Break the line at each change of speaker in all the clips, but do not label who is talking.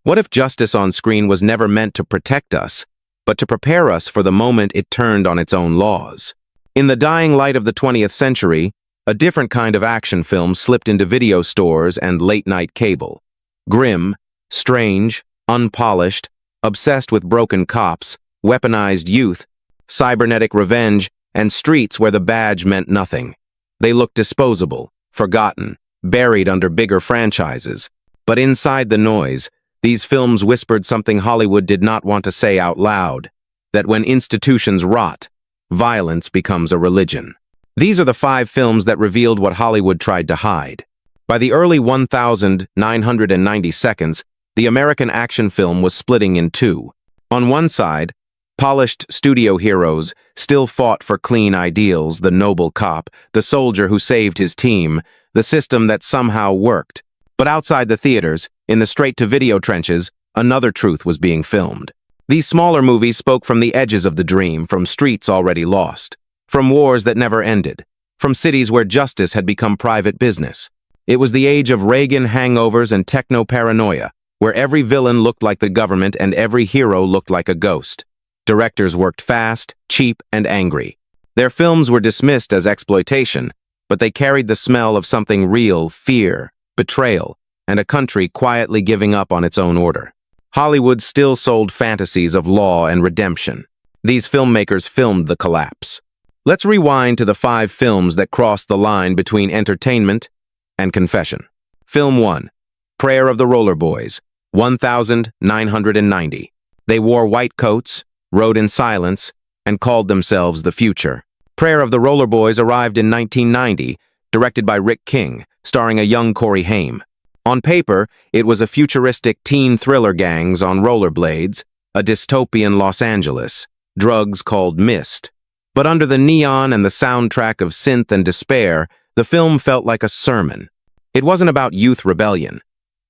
What if justice on screen was never meant to protect us, but to prepare us for the moment it turned on its own laws? In the dying light of the 20th century, a different kind of action film slipped into video stores and late-night cable. Grim, strange, unpolished, obsessed with broken cops, weaponized youth, cybernetic revenge, and streets where the badge meant nothing. They looked disposable, forgotten, buried under bigger franchises. But inside the noise, these films whispered something Hollywood did not want to say out loud, that when institutions rot, violence becomes a religion. These are the 5 films that revealed what Hollywood tried to hide. By the early 1990 seconds, the American action film was splitting in two. On one side, polished studio heroes still fought for clean ideals, the noble cop, the soldier who saved his team, the system that somehow worked. But outside the theaters, in the straight-to-video trenches, another truth was being filmed. These smaller movies spoke from the edges of the dream, from streets already lost, from wars that never ended, from cities where justice had become private business. It was the age of Reagan hangovers and techno-paranoia, where every villain looked like the government and every hero looked like a ghost. Directors worked fast, cheap, and angry. Their films were dismissed as exploitation, but they carried the smell of something real: fear, betrayal, and a country quietly giving up on its own order. Hollywood still sold fantasies of law and redemption. These filmmakers filmed the collapse. Let's rewind to the 5 films that crossed the line between entertainment and confession. Film 1, Prayer of the Rollerboys, 1990. They wore white coats, rode in silence, and called themselves the future. Prayer of the Rollerboys arrived in 1990, directed by Rick King, starring a young Corey Haim. On paper, it was a futuristic teen thriller gangs on rollerblades, a dystopian Los Angeles, drugs called mist. But under the neon and the soundtrack of synth and despair, the film felt like a sermon. It wasn't about youth rebellion.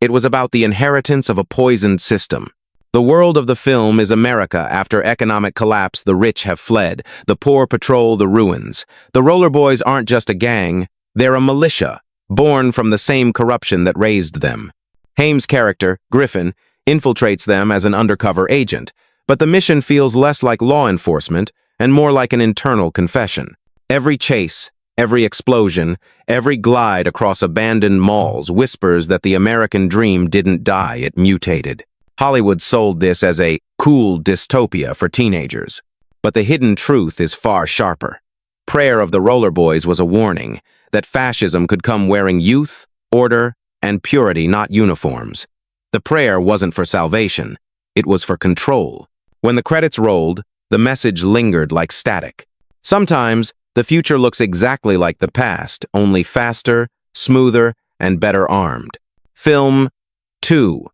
It was about the inheritance of a poisoned system. The world of the film is America after economic collapse. The rich have fled. The poor patrol the ruins. The Rollerboys aren't just a gang. They're a militia, born from the same corruption that raised them. Haim's character, Griffin, infiltrates them as an undercover agent, but the mission feels less like law enforcement and more like an internal confession. Every chase, every explosion, every glide across abandoned malls whispers that the American dream didn't die, it mutated. Hollywood sold this as a cool dystopia for teenagers. But the hidden truth is far sharper. Prayer of the Rollerboys was a warning that fascism could come wearing youth, order, and purity, not uniforms. The prayer wasn't for salvation. It was for control. When the credits rolled, the message lingered like static. Sometimes, the future looks exactly like the past, only faster, smoother, and better armed. Film 2,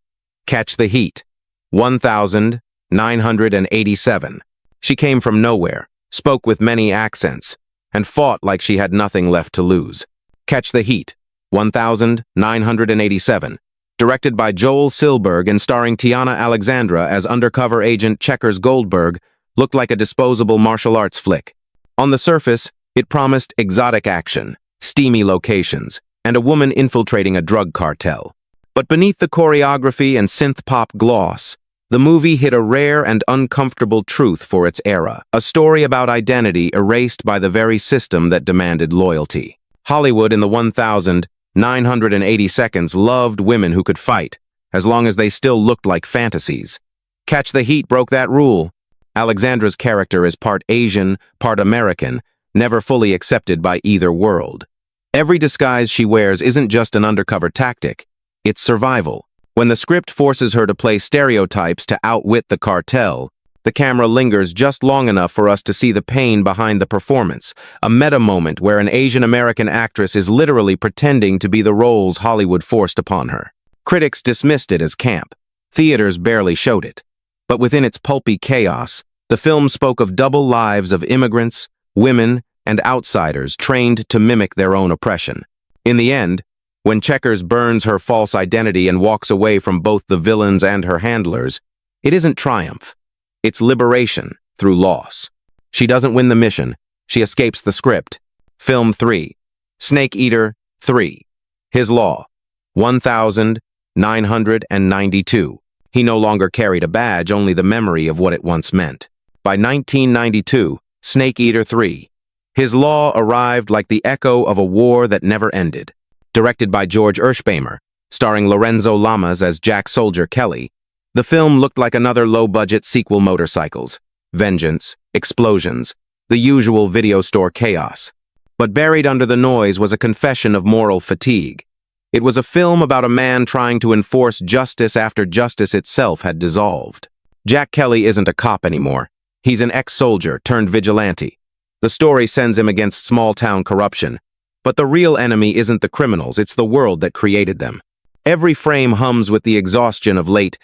Catch the Heat, 1987. She came from nowhere, spoke with many accents, and fought like she had nothing left to lose. Catch the Heat, 1987. Directed by Joel Silberg and starring Tiana Alexandra as undercover agent Checkers Goldberg, looked like a disposable martial arts flick. On the surface, it promised exotic action, steamy locations, and a woman infiltrating a drug cartel. But beneath the choreography and synth-pop gloss, the movie hid a rare and uncomfortable truth for its era, a story about identity erased by the very system that demanded loyalty. Hollywood in the 1980 seconds loved women who could fight, as long as they still looked like fantasies. Catch the Heat broke that rule. Alexandra's character is part Asian, part American, never fully accepted by either world. Every disguise she wears isn't just an undercover tactic, it's survival. When the script forces her to play stereotypes to outwit the cartel, the camera lingers just long enough for us to see the pain behind the performance, a meta moment where an Asian American actress is literally pretending to be the roles Hollywood forced upon her. Critics dismissed it as camp. Theaters barely showed it. But within its pulpy chaos, the film spoke of double lives of immigrants, women, and outsiders trained to mimic their own oppression. In the end, when Checkers burns her false identity and walks away from both the villains and her handlers, it isn't triumph. It's liberation through loss. She doesn't win the mission. She escapes the script. Film 3, Snake Eater 3, His Law, 1992. He no longer carried a badge, only the memory of what it once meant. By 1992, Snake Eater 3. His law arrived like the echo of a war that never ended. Directed by George Ershbeimer, starring Lorenzo Lamas as Jack Soldier Kelly, the film looked like another low-budget sequel. Motorcycles, vengeance, explosions, the usual video store chaos. But buried under the noise was a confession of moral fatigue. It was a film about a man trying to enforce justice after justice itself had dissolved. Jack Kelly isn't a cop anymore. He's an ex-soldier turned vigilante. The story sends him against small-town corruption. But the real enemy isn't the criminals, it's the world that created them. Every frame hums with the exhaustion of late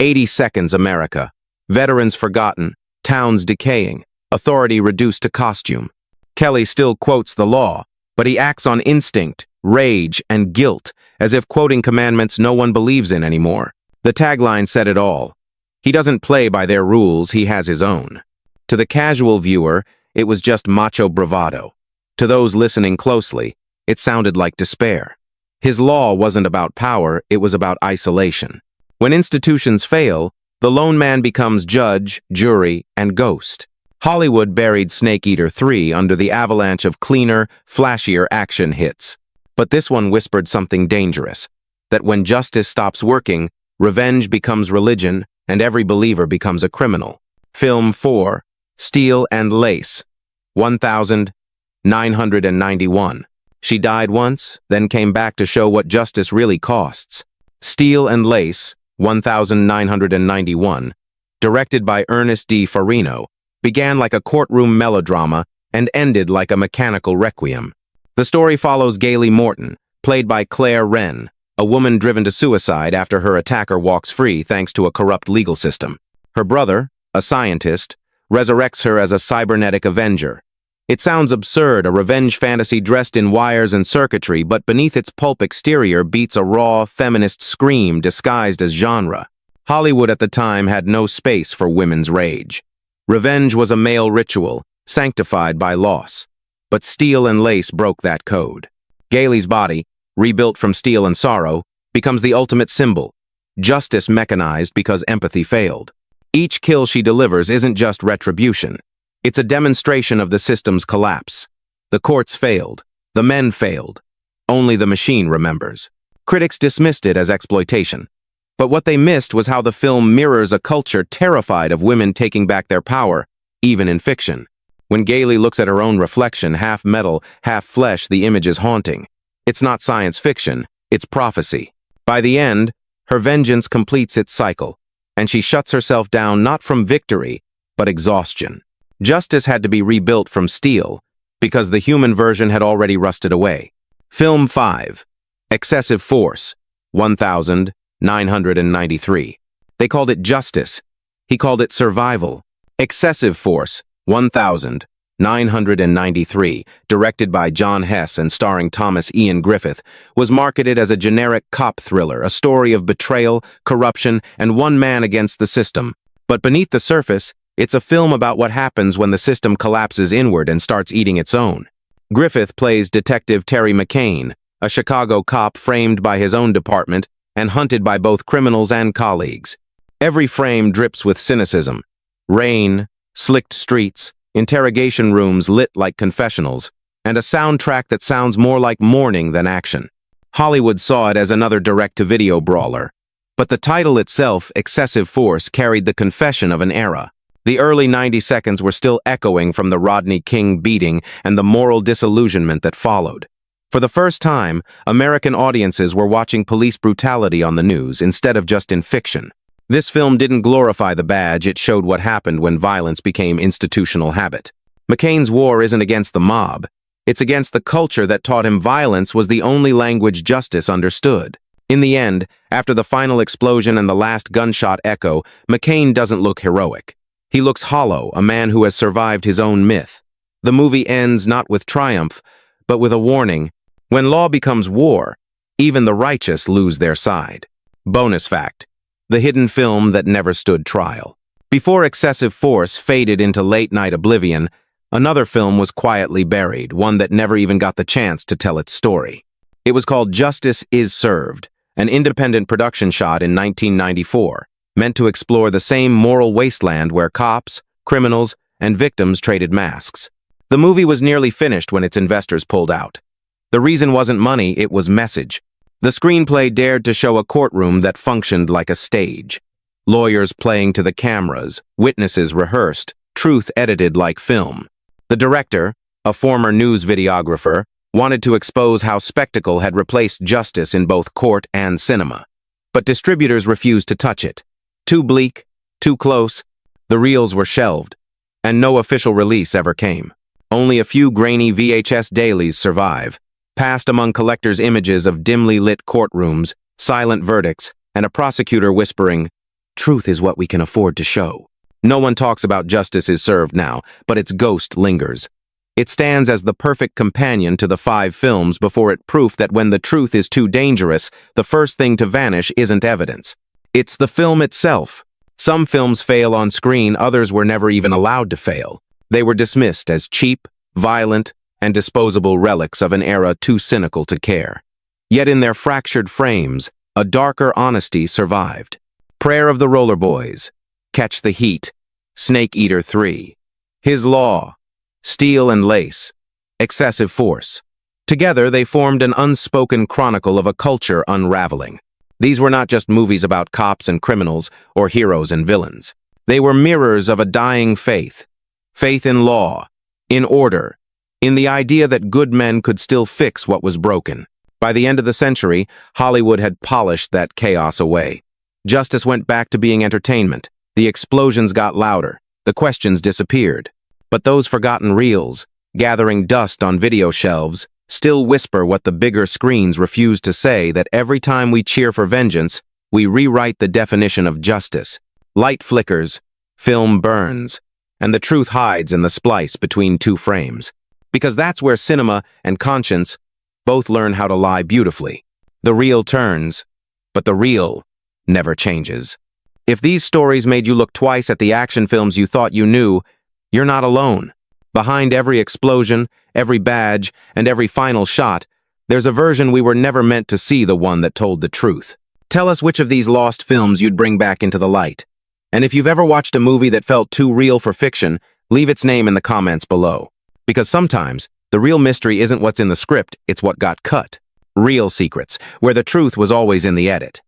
80 seconds America. Veterans forgotten, towns decaying, authority reduced to costume. Kelly still quotes the law, but he acts on instinct, rage, and guilt, as if quoting commandments no one believes in anymore. The tagline said it all. He doesn't play by their rules, he has his own. To the casual viewer, it was just macho bravado. To those listening closely, it sounded like despair. His law wasn't about power, it was about isolation. When institutions fail, the lone man becomes judge, jury, and ghost. Hollywood buried Snake Eater 3 under the avalanche of cleaner, flashier action hits. But this one whispered something dangerous, that when justice stops working, revenge becomes religion, and every believer becomes a criminal. Film 4, Steel and Lace, 1991. She died once, then came back to show what justice really costs. Steel and Lace, 1991, directed by Ernest D. Farino, began like a courtroom melodrama and ended like a mechanical requiem. The story follows Gailey Morton, played by Claire Wren, a woman driven to suicide after her attacker walks free thanks to a corrupt legal system. Her brother, a scientist, resurrects her as a cybernetic avenger. It sounds absurd, a revenge fantasy dressed in wires and circuitry, but beneath its pulp exterior beats a raw, feminist scream disguised as genre. Hollywood at the time had no space for women's rage. Revenge was a male ritual, sanctified by loss. But Steel and Lace broke that code. Gailey's body, rebuilt from steel and sorrow, becomes the ultimate symbol. Justice mechanized because empathy failed. Each kill she delivers isn't just retribution. It's a demonstration of the system's collapse. The courts failed. The men failed. Only the machine remembers. Critics dismissed it as exploitation. But what they missed was how the film mirrors a culture terrified of women taking back their power, even in fiction. When Gailey looks at her own reflection, half metal, half flesh, the image is haunting. It's not science fiction, it's prophecy. By the end, her vengeance completes its cycle, and she shuts herself down not from victory, but exhaustion. Justice had to be rebuilt from steel, because the human version had already rusted away. Film 5, Excessive Force, 1993. They called it justice. He called it survival. Excessive Force, 1993, directed by John Hess and starring Thomas Ian Griffith, was marketed as a generic cop thriller, a story of betrayal, corruption, and one man against the system. But beneath the surface, it's a film about what happens when the system collapses inward and starts eating its own. Griffith plays Detective Terry McCain, a Chicago cop framed by his own department and hunted by both criminals and colleagues. Every frame drips with cynicism. Rain, slicked streets, interrogation rooms lit like confessionals, and a soundtrack that sounds more like mourning than action. Hollywood saw it as another direct-to-video brawler. But the title itself, Excessive Force, carried the confession of an era. The early 90 seconds were still echoing from the Rodney King beating and the moral disillusionment that followed. For the first time, American audiences were watching police brutality on the news instead of just in fiction. This film didn't glorify the badge, it showed what happened when violence became institutional habit. McCain's war isn't against the mob. It's against the culture that taught him violence was the only language justice understood. In the end, after the final explosion and the last gunshot echo, McCain doesn't look heroic. He looks hollow, a man who has survived his own myth. The movie ends not with triumph, but with a warning. When law becomes war, even the righteous lose their side. Bonus fact: the hidden film that never stood trial. Before Excessive Force faded into late-night oblivion, another film was quietly buried, one that never even got the chance to tell its story. It was called Justice is Served, an independent production shot in 1994. meant to explore the same moral wasteland where cops, criminals, and victims traded masks. The movie was nearly finished when its investors pulled out. The reason wasn't money, it was message. The screenplay dared to show a courtroom that functioned like a stage. Lawyers playing to the cameras, witnesses rehearsed, truth edited like film. The director, a former news videographer, wanted to expose how spectacle had replaced justice in both court and cinema. But distributors refused to touch it. Too bleak, too close, the reels were shelved, and no official release ever came. Only a few grainy VHS dailies survive, passed among collectors' images of dimly lit courtrooms, silent verdicts, and a prosecutor whispering, "Truth is what we can afford to show." No one talks about justice is served now, but its ghost lingers. It stands as the perfect companion to the 5 films before it proof that when the truth is too dangerous, the first thing to vanish isn't evidence. It's the film itself. Some films fail on screen, others were never even allowed to fail. They were dismissed as cheap, violent, and disposable relics of an era too cynical to care. Yet in their fractured frames, a darker honesty survived. Prayer of the Rollerboys, Catch the Heat, Snake Eater 3, His Law, Steel and Lace, Excessive Force. Together, they formed an unspoken chronicle of a culture unraveling. These were not just movies about cops and criminals or heroes and villains. They were mirrors of a dying faith. Faith in law, in order, in the idea that good men could still fix what was broken. By the end of the century, Hollywood had polished that chaos away. Justice went back to being entertainment. The explosions got louder. The questions disappeared. But those forgotten reels, gathering dust on video shelves, still whisper what the bigger screens refuse to say, that every time we cheer for vengeance, we rewrite the definition of justice. Light flickers, film burns, and the truth hides in the splice between 2 frames. Because that's where cinema and conscience both learn how to lie beautifully. The reel turns, but the real never changes. If these stories made you look twice at the action films you thought you knew, you're not alone. Behind every explosion, every badge, and every final shot, there's a version we were never meant to see, the one that told the truth. Tell us which of these lost films you'd bring back into the light. And if you've ever watched a movie that felt too real for fiction, leave its name in the comments below. Because sometimes, the real mystery isn't what's in the script, it's what got cut. Real secrets, where the truth was always in the edit.